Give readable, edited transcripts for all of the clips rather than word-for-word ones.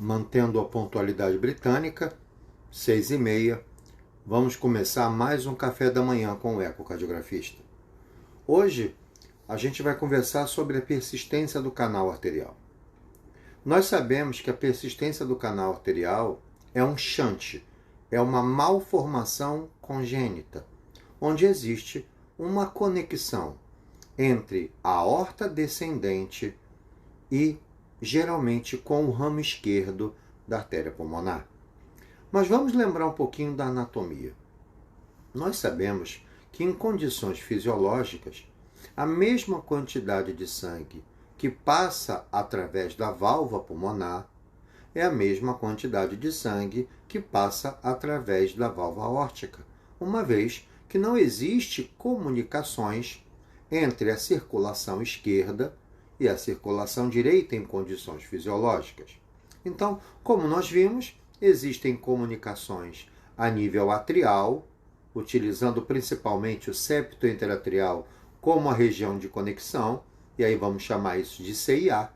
Mantendo a pontualidade britânica, 6h30, vamos começar mais um café da manhã com o ecocardiografista. Hoje, a gente vai conversar sobre a persistência do canal arterial. Nós sabemos que a persistência do canal arterial é um shunt, é uma malformação congênita, onde existe uma conexão entre a aorta descendente e geralmente com o ramo esquerdo da artéria pulmonar. Mas vamos lembrar um pouquinho da anatomia. Nós sabemos que em condições fisiológicas, a mesma quantidade de sangue que passa através da válvula pulmonar é a mesma quantidade de sangue que passa através da válvula aórtica, uma vez que não existe comunicações entre a circulação esquerda e a circulação direita em condições fisiológicas. Então, como nós vimos, existem comunicações a nível atrial, utilizando principalmente o septo interatrial como a região de conexão, e aí vamos chamar isso de CIA.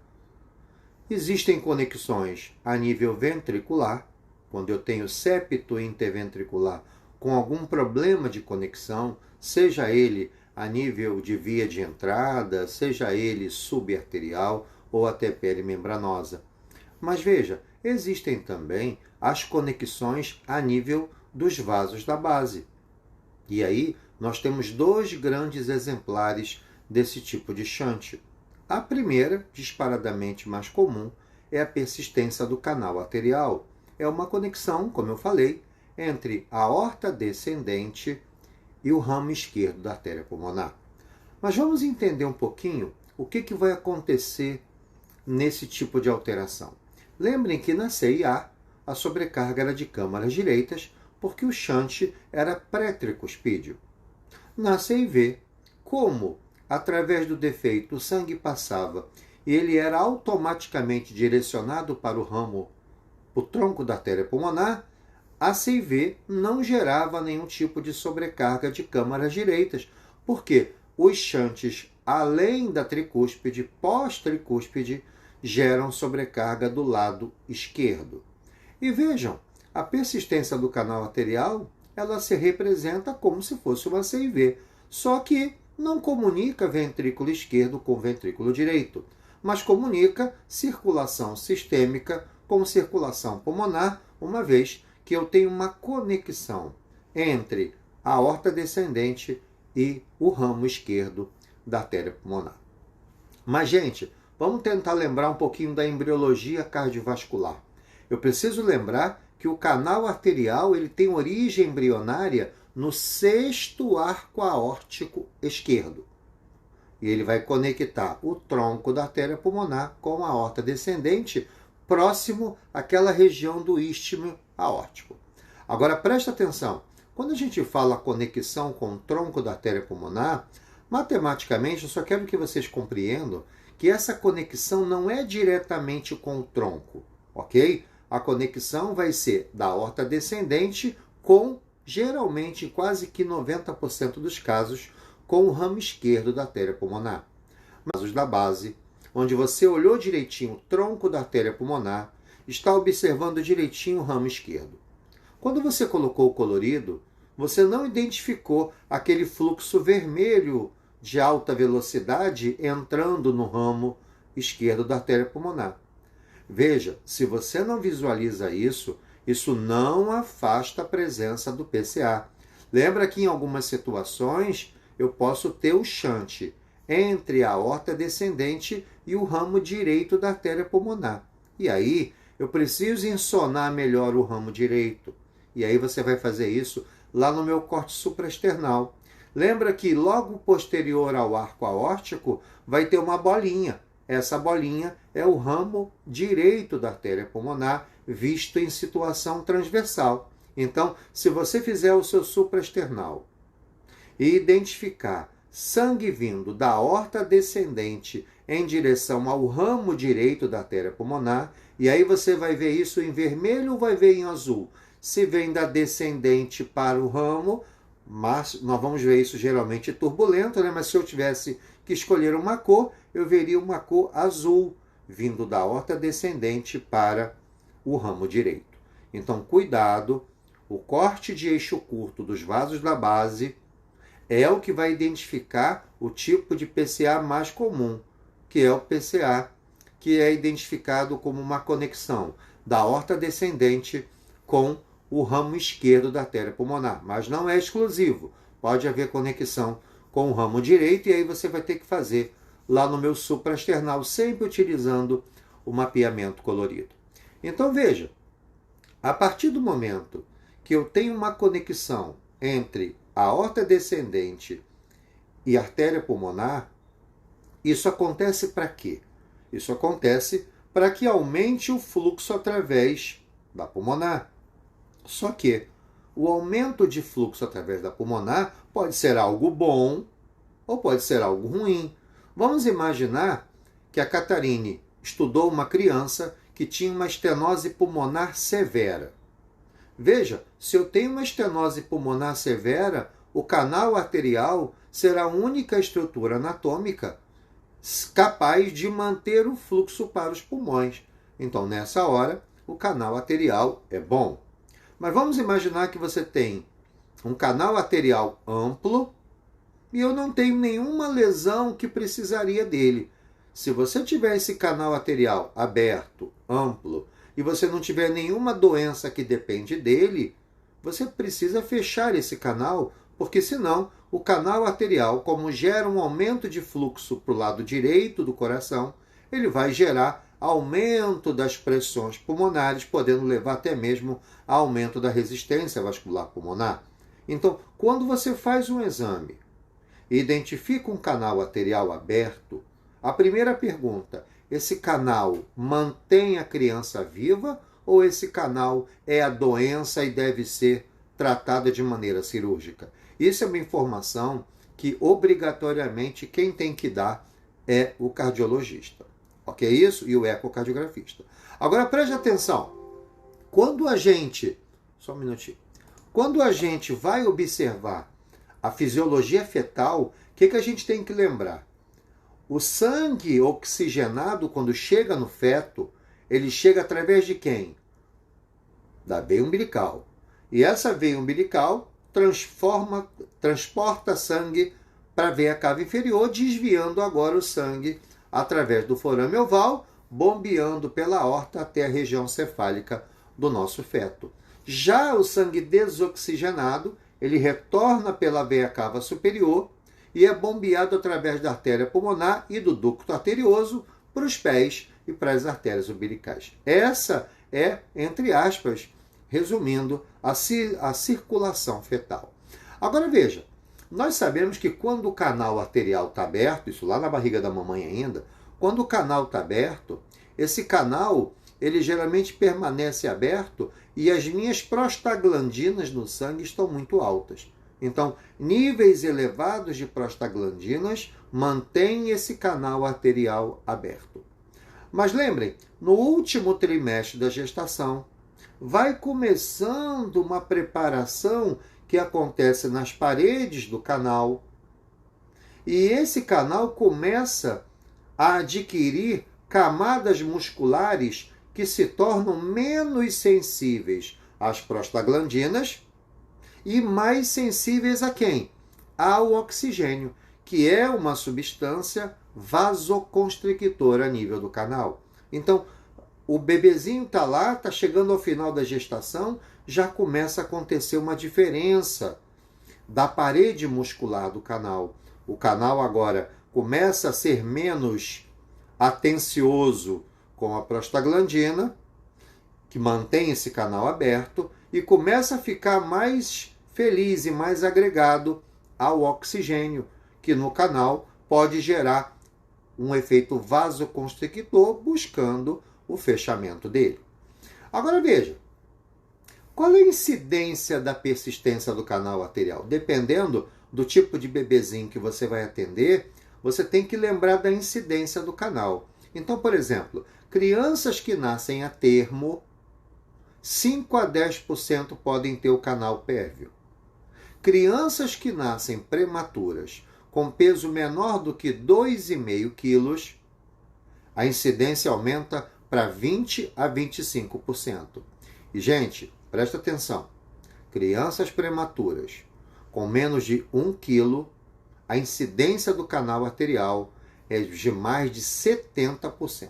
Existem conexões a nível ventricular, quando eu tenho septo interventricular com algum problema de conexão, seja ele a nível de via de entrada, seja ele subarterial ou até pele membranosa. Mas veja, existem também as conexões a nível dos vasos da base. E aí nós temos dois grandes exemplares desse tipo de shunt. A primeira, disparadamente mais comum, é a persistência do canal arterial. É uma conexão, como eu falei, entre a aorta descendente e o ramo esquerdo da artéria pulmonar. Mas vamos entender um pouquinho o que vai acontecer nesse tipo de alteração. Lembrem que na CIA a sobrecarga era de câmaras direitas porque o shunt era pré-tricuspídeo. Na CIV, como através do defeito o sangue passava e ele era automaticamente direcionado para o tronco da artéria pulmonar, a CIV não gerava nenhum tipo de sobrecarga de câmaras direitas, porque os shunts, além da tricúspide, pós-tricúspide, geram sobrecarga do lado esquerdo. E vejam, a persistência do canal arterial, ela se representa como se fosse uma CIV, só que não comunica ventrículo esquerdo com ventrículo direito, mas comunica circulação sistêmica com circulação pulmonar, uma vez que eu tenho uma conexão entre a aorta descendente e o ramo esquerdo da artéria pulmonar. Mas, gente, vamos tentar lembrar um pouquinho da embriologia cardiovascular. Eu preciso lembrar que o canal arterial ele tem origem embrionária no sexto arco aórtico esquerdo. E ele vai conectar o tronco da artéria pulmonar com a aorta descendente, próximo àquela região do istmo aórtico. Agora presta atenção, quando a gente fala conexão com o tronco da artéria pulmonar, matematicamente eu só quero que vocês compreendam que essa conexão não é diretamente com o tronco, ok? A conexão vai ser da aorta descendente com, geralmente, quase que 90% dos casos, com o ramo esquerdo da artéria pulmonar. Mas os da base, onde você olhou direitinho o tronco da artéria pulmonar, está observando direitinho o ramo esquerdo. Quando você colocou o colorido, você não identificou aquele fluxo vermelho de alta velocidade entrando no ramo esquerdo da artéria pulmonar. Veja, se você não visualiza isso, isso não afasta a presença do PCA. Lembra que em algumas situações eu posso ter o shunt entre a aorta descendente e o ramo direito da artéria pulmonar. E aí eu preciso ensonar melhor o ramo direito. E aí você vai fazer isso lá no meu corte supraesternal. Lembra que logo posterior ao arco aórtico vai ter uma bolinha. Essa bolinha é o ramo direito da artéria pulmonar, visto em situação transversal. Então, se você fizer o seu supraesternal e identificar sangue vindo da aorta descendente em direção ao ramo direito da artéria pulmonar, e aí você vai ver isso em vermelho ou vai ver em azul. Se vem da descendente para o ramo, mas nós vamos ver isso geralmente turbulento, né? Mas se eu tivesse que escolher uma cor, eu veria uma cor azul, vindo da aorta descendente para o ramo direito. Então, cuidado, o corte de eixo curto dos vasos da base é o que vai identificar o tipo de PCA mais comum, que é o PCA, que é identificado como uma conexão da aorta descendente com o ramo esquerdo da artéria pulmonar, mas não é exclusivo. Pode haver conexão com o ramo direito e aí você vai ter que fazer lá no meu supraesternal, sempre utilizando o mapeamento colorido. Então veja, a partir do momento que eu tenho uma conexão entre a aorta descendente e a artéria pulmonar, isso acontece para quê? Isso acontece para que aumente o fluxo através da pulmonar. Só que o aumento de fluxo através da pulmonar pode ser algo bom ou pode ser algo ruim. Vamos imaginar que a Catarine estudou uma criança que tinha uma estenose pulmonar severa. Veja, se eu tenho uma estenose pulmonar severa, o canal arterial será a única estrutura anatômica capaz de manter o fluxo para os pulmões. Então, nessa hora, o canal arterial é bom. Mas vamos imaginar que você tem um canal arterial amplo e eu não tenho nenhuma lesão que precisaria dele. Se você tiver esse canal arterial aberto, amplo, e você não tiver nenhuma doença que depende dele, você precisa fechar esse canal, porque senão o canal arterial, como gera um aumento de fluxo para o lado direito do coração, ele vai gerar aumento das pressões pulmonares, podendo levar até mesmo a aumento da resistência vascular pulmonar. Então, quando você faz um exame e identifica um canal arterial aberto, a primeira pergunta: esse canal mantém a criança viva ou esse canal é a doença e deve ser tratada de maneira cirúrgica? Isso é uma informação que obrigatoriamente quem tem que dar é o cardiologista. Ok? Isso e o ecocardiografista. Agora preste atenção. Quando a gente... Só um minutinho. Quando a gente vai observar a fisiologia fetal, o que a gente tem que lembrar? O sangue oxigenado, quando chega no feto, ele chega através de quem? Da veia umbilical. E essa veia umbilical transporta sangue para a veia cava inferior, desviando agora o sangue através do forame oval, bombeando pela aorta até a região cefálica do nosso feto. Já o sangue desoxigenado, ele retorna pela veia cava superior e é bombeado através da artéria pulmonar e do ducto arterioso para os pés e para as artérias umbilicais. Essa é, entre aspas, resumindo, a circulação fetal. Agora veja, nós sabemos que quando o canal arterial está aberto, isso lá na barriga da mamãe ainda, quando o canal está aberto, esse canal ele geralmente permanece aberto e as minhas prostaglandinas no sangue estão muito altas. Então, níveis elevados de prostaglandinas mantêm esse canal arterial aberto. Mas lembrem, no último trimestre da gestação, vai começando uma preparação que acontece nas paredes do canal. E esse canal começa a adquirir camadas musculares que se tornam menos sensíveis às prostaglandinas e mais sensíveis a quem? Ao oxigênio, que é uma substância vasoconstrictora a nível do canal. Então, o bebezinho está lá, está chegando ao final da gestação, já começa a acontecer uma diferença da parede muscular do canal. O canal agora começa a ser menos atencioso com a prostaglandina, que mantém esse canal aberto, e começa a ficar mais feliz e mais agregado ao oxigênio, que no canal pode gerar um efeito vasoconstrictor, buscando o fechamento dele. Agora veja, qual é a incidência da persistência do canal arterial? Dependendo do tipo de bebezinho que você vai atender, você tem que lembrar da incidência do canal. Então, por exemplo, crianças que nascem a termo, 5 a 10% podem ter o canal pérvio. Crianças que nascem prematuras, com peso menor do que 2,5 quilos, a incidência aumenta para 20 a 25%. E, gente, presta atenção. Crianças prematuras com menos de 1 quilo, a incidência do canal arterial é de mais de 70%.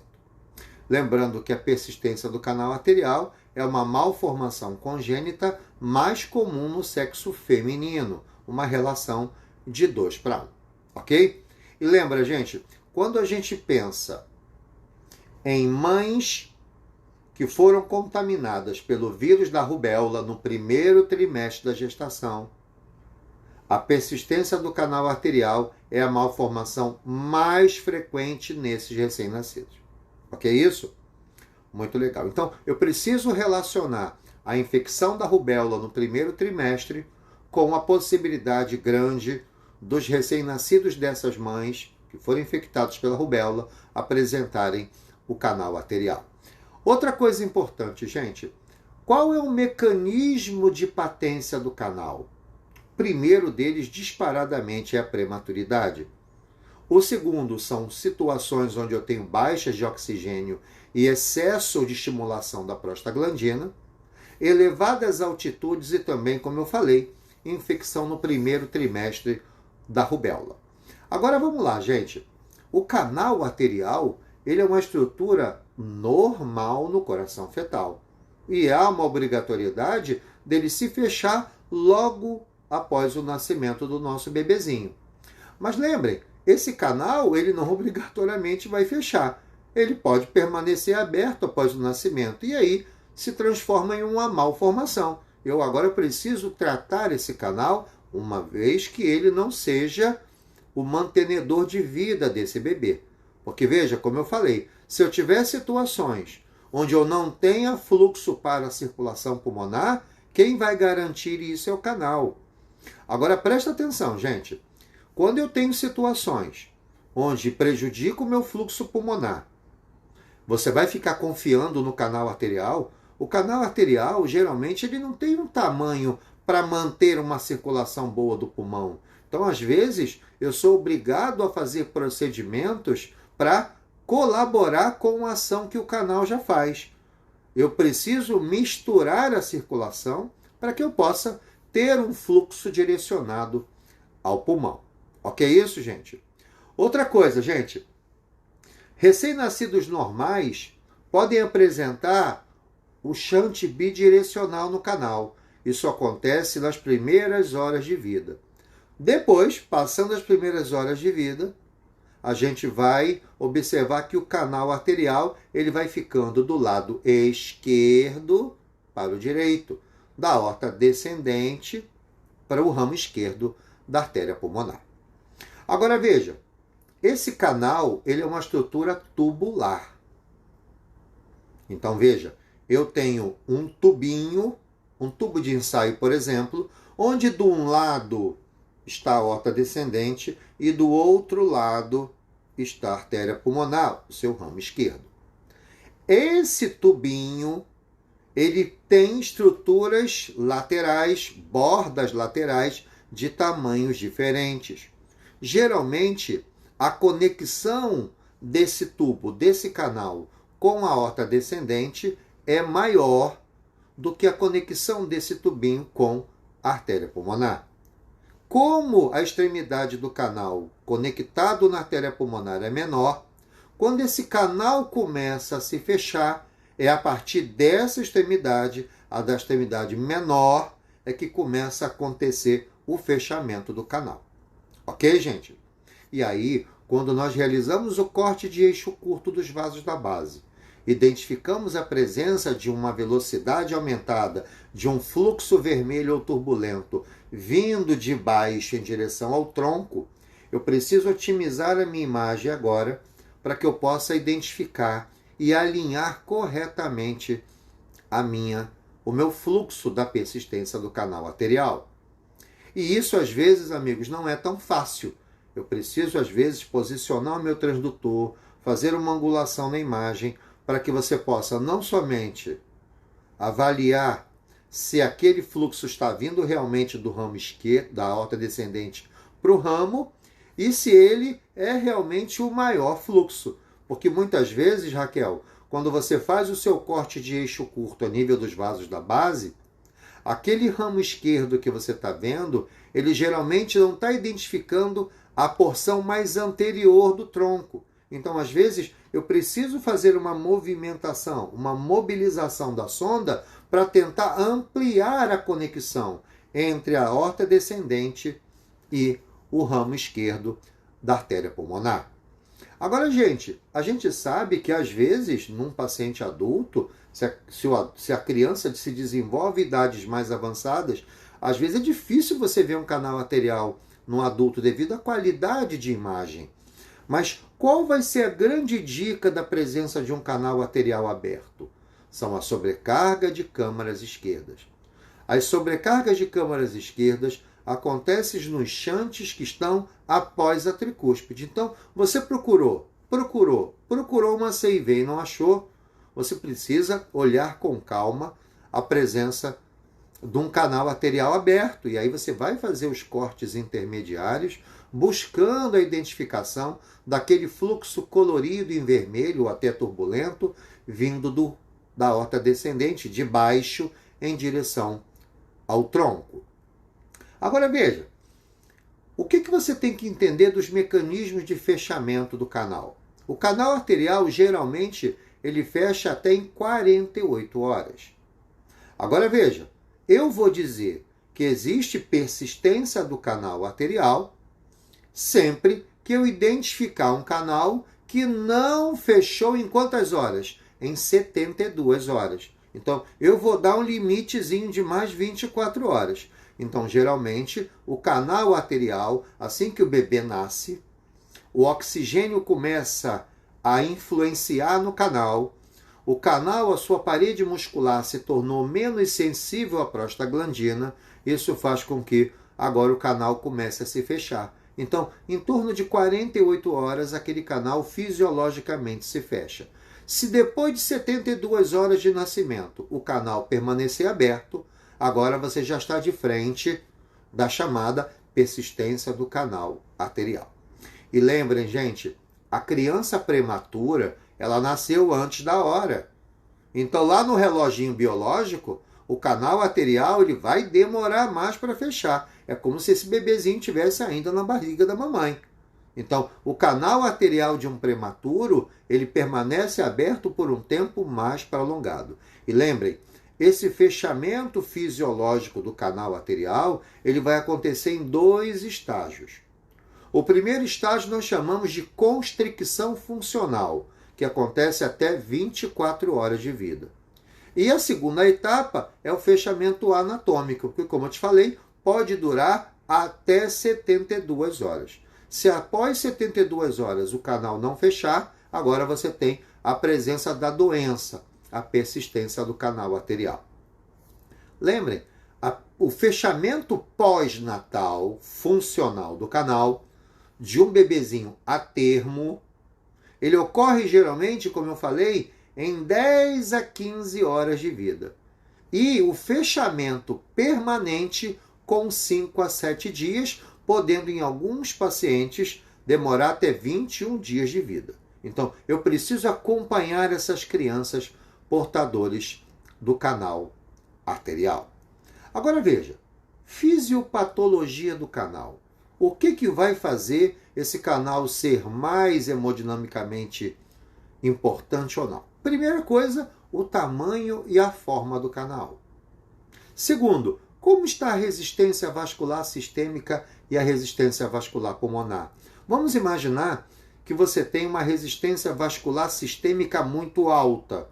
Lembrando que a persistência do canal arterial é uma malformação congênita mais comum no sexo feminino, uma relação de 2:1, ok? E lembra, gente, quando a gente pensa em mães que foram contaminadas pelo vírus da rubéola no primeiro trimestre da gestação, a persistência do canal arterial é a malformação mais frequente nesses recém-nascidos. Ok isso? Muito legal. Então, eu preciso relacionar a infecção da rubéola no primeiro trimestre com a possibilidade grande dos recém-nascidos dessas mães que foram infectados pela rubéola apresentarem o canal arterial. Outra coisa importante, gente, qual é o mecanismo de patência do canal? O primeiro deles, disparadamente, é a prematuridade. O segundo são situações onde eu tenho baixas de oxigênio e excesso de estimulação da prostaglandina, elevadas altitudes e também, como eu falei, infecção no primeiro trimestre da rubéola. Agora vamos lá, gente. O canal arterial, ele é uma estrutura normal no coração fetal. E há uma obrigatoriedade dele se fechar logo após o nascimento do nosso bebezinho. Mas lembrem, esse canal ele não obrigatoriamente vai fechar. Ele pode permanecer aberto após o nascimento e aí se transforma em uma malformação. Eu agora preciso tratar esse canal uma vez que ele não seja o mantenedor de vida desse bebê. Porque veja, como eu falei, se eu tiver situações onde eu não tenha fluxo para a circulação pulmonar, quem vai garantir isso é o canal. Agora presta atenção, gente. Quando eu tenho situações onde prejudica o meu fluxo pulmonar, você vai ficar confiando no canal arterial? O canal arterial, geralmente, ele não tem um tamanho para manter uma circulação boa do pulmão. Então, às vezes, eu sou obrigado a fazer procedimentos para colaborar com a ação que o canal já faz. Eu preciso misturar a circulação para que eu possa ter um fluxo direcionado ao pulmão. Ok isso, gente? Outra coisa, gente. Recém-nascidos normais podem apresentar o shunt bidirecional no canal. Isso acontece nas primeiras horas de vida. Depois, passando as primeiras horas de vida, a gente vai observar que o canal arterial ele vai ficando do lado esquerdo para o direito, da aorta descendente para o ramo esquerdo da artéria pulmonar. Agora veja, esse canal ele é uma estrutura tubular. Então veja, eu tenho um tubinho, um tubo de ensaio, por exemplo, onde de um lado está a aorta descendente e do outro lado está a artéria pulmonar, o seu ramo esquerdo. Esse tubinho, ele tem estruturas laterais, bordas laterais de tamanhos diferentes. Geralmente, a conexão desse tubo, desse canal, com a aorta descendente é maior do que a conexão desse tubinho com a artéria pulmonar. Como a extremidade do canal conectado na artéria pulmonar é menor, quando esse canal começa a se fechar, é a partir dessa extremidade, a da extremidade menor, é que começa a acontecer o fechamento do canal. Ok, gente? E aí, quando nós realizamos o corte de eixo curto dos vasos da base, identificamos a presença de uma velocidade aumentada, de um fluxo vermelho ou turbulento vindo de baixo em direção ao tronco, eu preciso otimizar a minha imagem agora para que eu possa identificar e alinhar corretamente o meu fluxo da persistência do canal arterial. E isso, às vezes, amigos, não é tão fácil. Eu preciso, às vezes, posicionar o meu transdutor, fazer uma angulação na imagem, para que você possa não somente avaliar se aquele fluxo está vindo realmente do ramo esquerdo, da aorta descendente, para o ramo, e se ele é realmente o maior fluxo. Porque muitas vezes, Raquel, quando você faz o seu corte de eixo curto a nível dos vasos da base, aquele ramo esquerdo que você está vendo, ele geralmente não está identificando a porção mais anterior do tronco. Então, às vezes, eu preciso fazer uma movimentação, uma mobilização da sonda para tentar ampliar a conexão entre a aorta descendente e o ramo esquerdo da artéria pulmonar. Agora, gente, a gente sabe que às vezes, num paciente adulto, se a criança se desenvolve em idades mais avançadas, às vezes é difícil você ver um canal arterial num adulto devido à qualidade de imagem. Mas qual vai ser a grande dica da presença de um canal arterial aberto? São a sobrecarga de câmaras esquerdas. As sobrecargas de câmaras esquerdas acontecem nos shunts que estão após a tricúspide. Então, você procurou uma CIV e não achou, você precisa olhar com calma a presença de um canal arterial aberto. E aí você vai fazer os cortes intermediários, buscando a identificação daquele fluxo colorido em vermelho ou até turbulento, vindo da aorta descendente, de baixo em direção ao tronco. Agora veja, o que você tem que entender dos mecanismos de fechamento do canal? O canal arterial, geralmente, ele fecha até em 48 horas. Agora veja, eu vou dizer que existe persistência do canal arterial sempre que eu identificar um canal que não fechou em quantas horas? Em 72 horas. Então, eu vou dar um limitezinho de mais 24 horas. Então, geralmente, o canal arterial, assim que o bebê nasce, o oxigênio começa a influenciar no canal. O canal, a sua parede muscular se tornou menos sensível à prostaglandina. Isso faz com que agora o canal comece a se fechar. Então, em torno de 48 horas, aquele canal fisiologicamente se fecha. Se depois de 72 horas de nascimento o canal permanecer aberto, agora você já está de frente da chamada persistência do canal arterial. E lembrem, gente, a criança prematura, ela nasceu antes da hora. Então, lá no reloginho biológico, o canal arterial ele vai demorar mais para fechar. É como se esse bebezinho estivesse ainda na barriga da mamãe. Então, o canal arterial de um prematuro, ele permanece aberto por um tempo mais prolongado. E lembrem, esse fechamento fisiológico do canal arterial, ele vai acontecer em 2 estágios. O primeiro estágio nós chamamos de constricção funcional, que acontece até 24 horas de vida. E a segunda etapa é o fechamento anatômico, que, como eu te falei, pode durar até 72 horas. Se após 72 horas o canal não fechar, agora você tem a presença da doença, a persistência do canal arterial. Lembrem, o fechamento pós-natal funcional do canal de um bebezinho a termo, ele ocorre geralmente, como eu falei, em 10 a 15 horas de vida. E o fechamento permanente com 5 a 7 dias, podendo em alguns pacientes demorar até 21 dias de vida. Então, eu preciso acompanhar essas crianças portadores do canal arterial. Agora veja, fisiopatologia do canal. O que vai fazer esse canal ser mais hemodinamicamente importante ou não? Primeira coisa, o tamanho e a forma do canal. Segundo, como está a resistência vascular sistêmica e a resistência vascular pulmonar? Vamos imaginar que você tem uma resistência vascular sistêmica muito alta.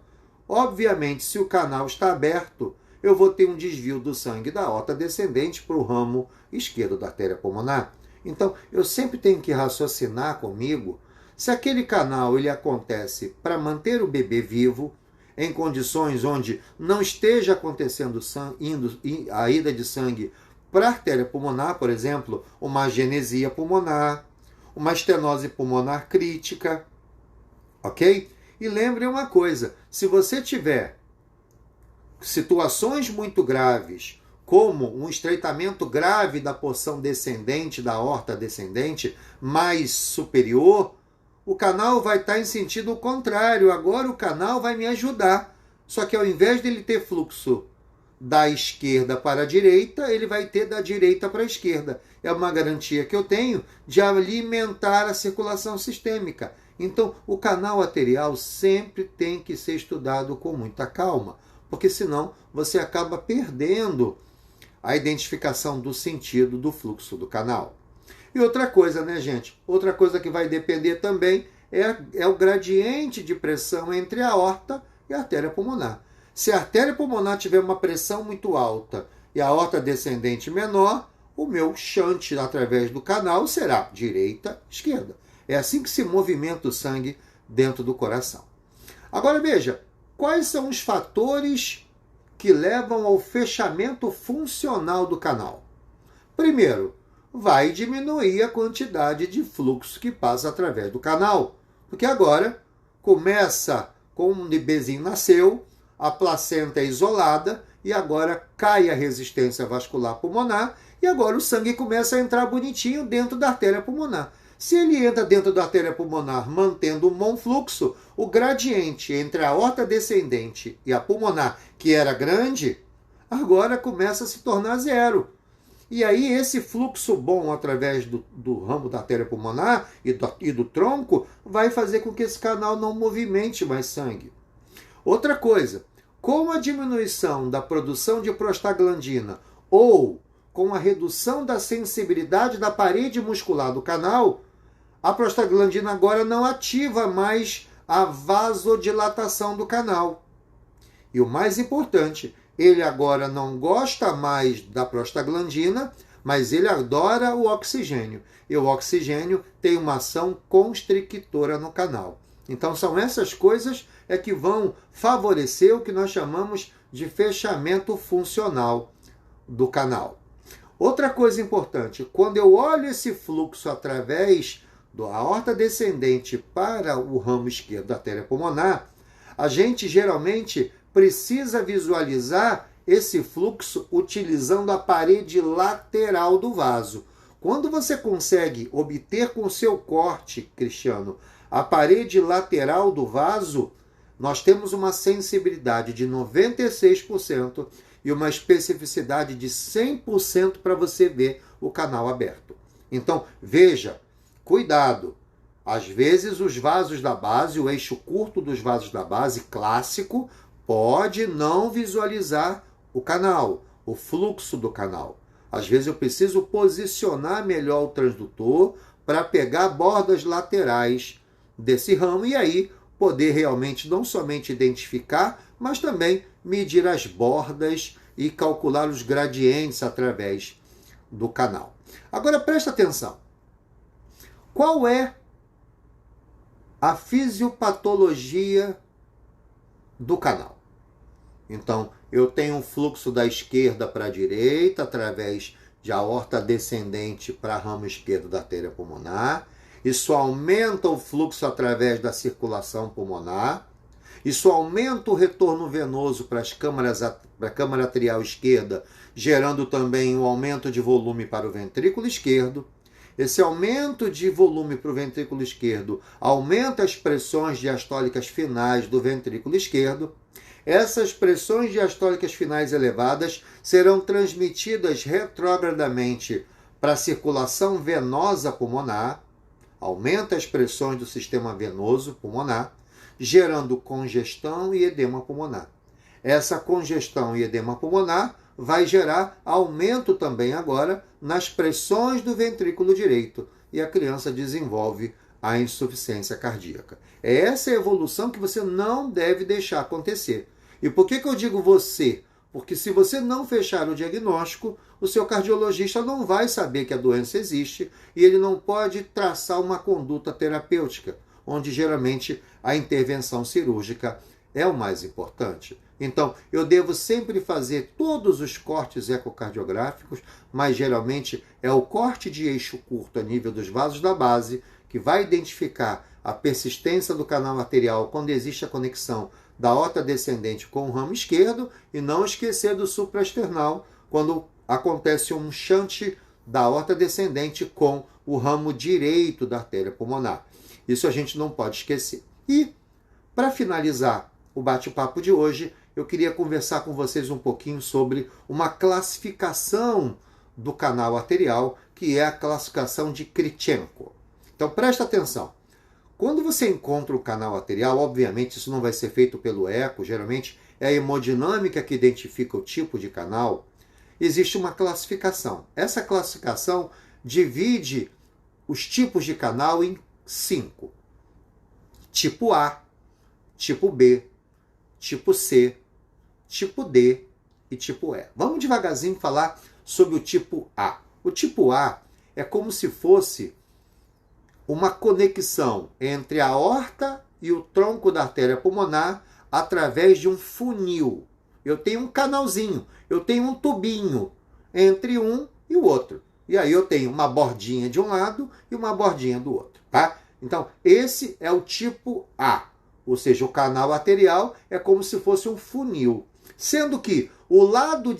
Obviamente, se o canal está aberto, eu vou ter um desvio do sangue da aorta descendente para o ramo esquerdo da artéria pulmonar. Então, eu sempre tenho que raciocinar comigo se aquele canal ele acontece para manter o bebê vivo, em condições onde não esteja acontecendo a ida de sangue para a artéria pulmonar, por exemplo, uma agenesia pulmonar, uma estenose pulmonar crítica, ok? E lembre uma coisa, se você tiver situações muito graves, como um estreitamento grave da porção descendente, da aorta descendente, mais superior, o canal vai estar em sentido contrário. Agora o canal vai me ajudar. Só que ao invés dele ter fluxo da esquerda para a direita, ele vai ter da direita para a esquerda. É uma garantia que eu tenho de alimentar a circulação sistêmica. Então, o canal arterial sempre tem que ser estudado com muita calma, porque senão você acaba perdendo a identificação do sentido do fluxo do canal. E outra coisa, né, gente? Outra coisa que vai depender também é o gradiente de pressão entre a aorta e a artéria pulmonar. Se a artéria pulmonar tiver uma pressão muito alta e a aorta descendente menor, o meu shunt através do canal será direita, esquerda. É assim que se movimenta o sangue dentro do coração. Agora veja, quais são os fatores que levam ao fechamento funcional do canal? Primeiro, vai diminuir a quantidade de fluxo que passa através do canal. Porque agora começa com um bebezinho nasceu, a placenta é isolada e agora cai a resistência vascular pulmonar e agora o sangue começa a entrar bonitinho dentro da artéria pulmonar. Se ele entra dentro da artéria pulmonar mantendo um bom fluxo, o gradiente entre a aorta descendente e a pulmonar, que era grande, agora começa a se tornar zero. E aí esse fluxo bom através do ramo da artéria pulmonar e do tronco vai fazer com que esse canal não movimente mais sangue. Outra coisa, com a diminuição da produção de prostaglandina ou com a redução da sensibilidade da parede muscular do canal, a prostaglandina agora não ativa mais a vasodilatação do canal. E o mais importante, ele agora não gosta mais da prostaglandina, mas ele adora o oxigênio. E o oxigênio tem uma ação constrictora no canal. Então são essas coisas que vão favorecer o que nós chamamos de fechamento funcional do canal. Outra coisa importante, quando eu olho esse fluxo através da aorta descendente para o ramo esquerdo da artéria pulmonar, a gente geralmente precisa visualizar esse fluxo utilizando a parede lateral do vaso. Quando você consegue obter com o seu corte, Cristiano, a parede lateral do vaso, nós temos uma sensibilidade de 96% e uma especificidade de 100% para você ver o canal aberto. Então, veja, cuidado. Às vezes os vasos da base, o eixo curto dos vasos da base clássico, pode não visualizar o canal, o fluxo do canal. Às vezes eu preciso posicionar melhor o transdutor para pegar bordas laterais desse ramo e aí poder realmente não somente identificar, mas também medir as bordas e calcular os gradientes através do canal. Agora presta atenção. Qual é a fisiopatologia do canal? Então, eu tenho um fluxo da esquerda para a direita, através de aorta descendente para ramo esquerdo da artéria pulmonar. Isso aumenta o fluxo através da circulação pulmonar. Isso aumenta o retorno venoso para a câmara atrial esquerda, gerando também um aumento de volume para o ventrículo esquerdo. Esse aumento de volume para o ventrículo esquerdo aumenta as pressões diastólicas finais do ventrículo esquerdo. Essas pressões diastólicas finais elevadas serão transmitidas retrogradamente para a circulação venosa pulmonar, aumenta as pressões do sistema venoso pulmonar, gerando congestão e edema pulmonar. Essa congestão e edema pulmonar vai gerar aumento também agora nas pressões do ventrículo direito e a criança desenvolve a insuficiência cardíaca. É essa a evolução que você não deve deixar acontecer. E por que eu digo você? Porque se você não fechar o diagnóstico, o seu cardiologista não vai saber que a doença existe e ele não pode traçar uma conduta terapêutica, onde geralmente a intervenção cirúrgica é o mais importante. Então, eu devo sempre fazer todos os cortes ecocardiográficos, mas geralmente é o corte de eixo curto a nível dos vasos da base que vai identificar a persistência do canal arterial quando existe a conexão da aorta descendente com o ramo esquerdo e não esquecer do supraesternal quando acontece um shunt da aorta descendente com o ramo direito da artéria pulmonar. Isso a gente não pode esquecer. E, para finalizar o bate-papo de hoje, eu queria conversar com vocês um pouquinho sobre uma classificação do canal arterial, que é a classificação de Krichenko. Então presta atenção. Quando você encontra o canal arterial, obviamente isso não vai ser feito pelo eco, geralmente é a hemodinâmica que identifica o tipo de canal. Existe uma classificação. Essa classificação divide os tipos de canal em 5. Tipo A, tipo B, tipo C, tipo D e tipo E. Vamos devagarzinho falar sobre o tipo A. O tipo A é como se fosse uma conexão entre a aorta e o tronco da artéria pulmonar através de um funil. Eu tenho um canalzinho, eu tenho um tubinho entre um e o outro. E aí eu tenho uma bordinha de um lado e uma bordinha do outro, tá? Então, esse é o tipo A. Ou seja, o canal arterial é como se fosse um funil. Sendo que o lado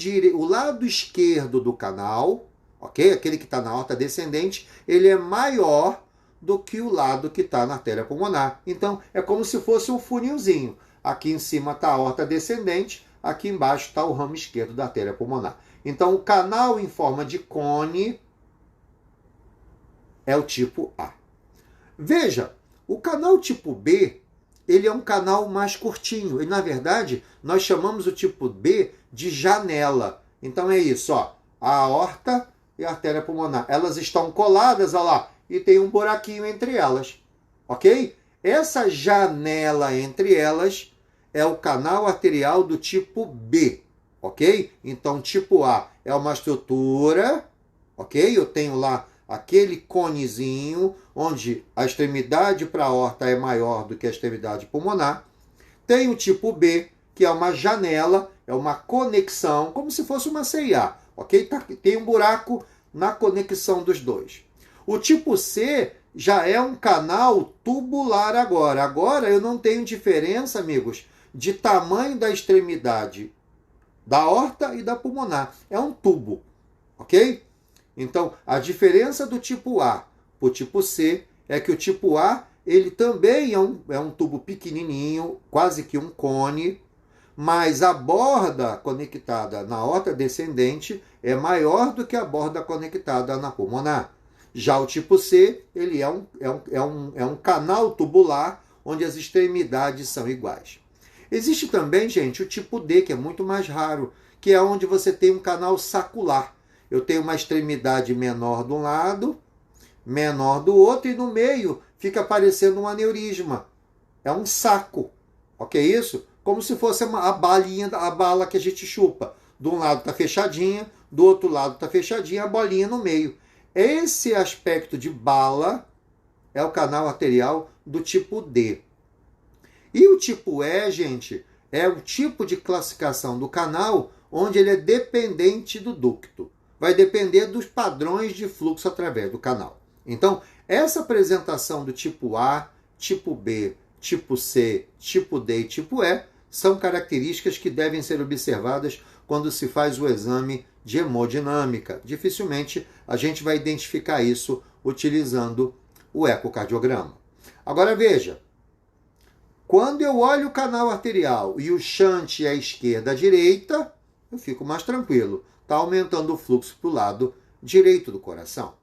esquerdo do canal, ok? Aquele que está na aorta descendente, ele é maior do que o lado que está na artéria pulmonar. Então, é como se fosse um funilzinho. Aqui em cima está a aorta descendente, aqui embaixo está o ramo esquerdo da artéria pulmonar. Então, o canal em forma de cone é o tipo A. Veja, o canal tipo B, ele é um canal mais curtinho. E, na verdade, nós chamamos o tipo B de janela. Então, é isso, ó. A aorta e a artéria pulmonar. Elas estão coladas, olha lá, e tem um buraquinho entre elas. Ok? Essa janela entre elas é o canal arterial do tipo B. Ok? Então, tipo A é uma estrutura, ok? Eu tenho lá aquele conezinho, onde a extremidade para a aorta é maior do que a extremidade pulmonar. Tem o tipo B, que é uma janela, é uma conexão, como se fosse uma CIA, ok? Tem um buraco na conexão dos dois. O tipo C já é um canal tubular agora. Agora eu não tenho diferença, amigos, de tamanho da extremidade da aorta e da pulmonar. É um tubo, ok? Então, a diferença do tipo A para o tipo C é que o tipo A, ele também é um tubo pequenininho, quase que um cone, mas a borda conectada na aorta descendente é maior do que a borda conectada na pulmonar. Já o tipo C, ele é um canal tubular onde as extremidades são iguais. Existe também, gente, o tipo D, que é muito mais raro, que é onde você tem um canal sacular. Eu tenho uma extremidade menor de um lado, menor do outro, e no meio fica parecendo um aneurisma. É um saco. Ok isso? Como se fosse a bala que a gente chupa. De um lado está fechadinha, do outro lado está fechadinha, a bolinha no meio. Esse aspecto de bala é o canal arterial do tipo D. E o tipo E, gente, é o tipo de classificação do canal onde ele é dependente do ducto. Vai depender dos padrões de fluxo através do canal. Então, essa apresentação do tipo A, tipo B, tipo C, tipo D e tipo E são características que devem ser observadas quando se faz o exame de hemodinâmica. Dificilmente a gente vai identificar isso utilizando o ecocardiograma. Agora veja, quando eu olho o canal arterial e o shunt é à esquerda à direita, eu fico mais tranquilo. Está aumentando o fluxo para o lado direito do coração.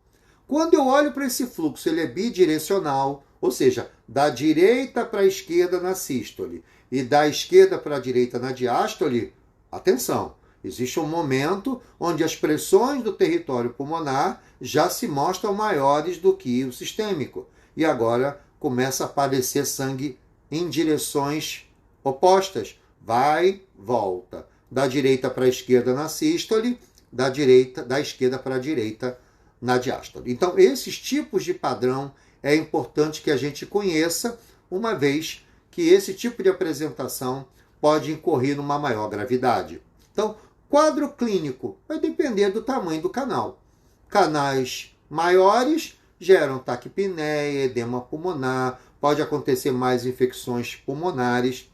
Quando eu olho para esse fluxo, ele é bidirecional, ou seja, da direita para a esquerda na sístole e da esquerda para a direita na diástole, atenção, existe um momento onde as pressões do território pulmonar já se mostram maiores do que o sistêmico. E agora começa a aparecer sangue em direções opostas. Vai, volta. Da direita para a esquerda na sístole, da esquerda para a direita na diástole. Então, esses tipos de padrão é importante que a gente conheça, uma vez que esse tipo de apresentação pode incorrer numa maior gravidade. Então, quadro clínico vai depender do tamanho do canal. Canais maiores geram taquipneia, edema pulmonar, pode acontecer mais infecções pulmonares,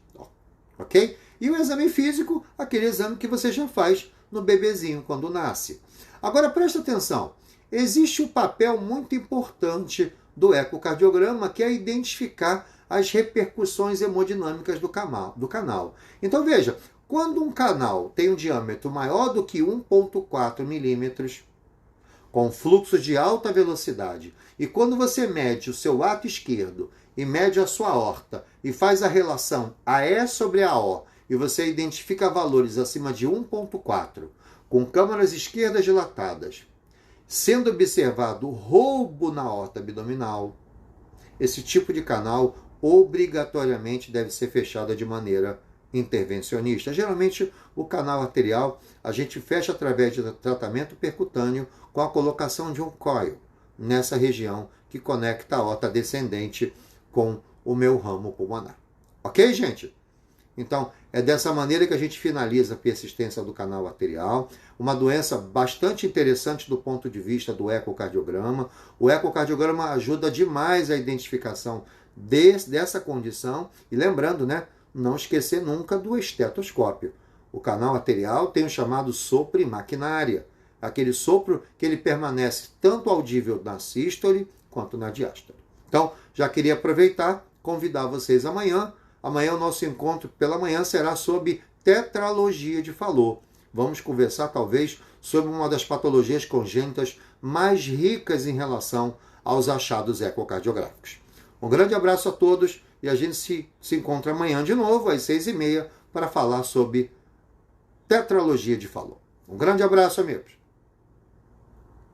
ok? E o exame físico, aquele exame que você já faz no bebezinho quando nasce. Agora, presta atenção. Existe um papel muito importante do ecocardiograma, que é identificar as repercussões hemodinâmicas do canal. Então veja, quando um canal tem um diâmetro maior do que 1,4 milímetros, com fluxo de alta velocidade, e quando você mede o seu ato esquerdo e mede a sua aorta e faz a relação AE sobre AO, e você identifica valores acima de 1,4, com câmaras esquerdas dilatadas, sendo observado roubo na aorta abdominal, esse tipo de canal obrigatoriamente deve ser fechado de maneira intervencionista. Geralmente, o canal arterial a gente fecha através de tratamento percutâneo com a colocação de um coil nessa região que conecta a aorta descendente com o meu ramo pulmonar. Ok, gente? Então, é dessa maneira que a gente finaliza a persistência do canal arterial, uma doença bastante interessante do ponto de vista do ecocardiograma. O ecocardiograma ajuda demais a identificação dessa condição. E lembrando, né, não esquecer nunca do estetoscópio. O canal arterial tem o chamado sopro maquinária, aquele sopro que ele permanece tanto audível na sístole quanto na diástole. Então, já queria aproveitar, convidar vocês amanhã. Amanhã o nosso encontro pela manhã será sobre tetralogia de Fallot. Vamos conversar talvez sobre uma das patologias congênitas mais ricas em relação aos achados ecocardiográficos. Um grande abraço a todos e a gente se encontra amanhã de novo às 6h30 para falar sobre tetralogia de Fallot. Um grande abraço, amigos.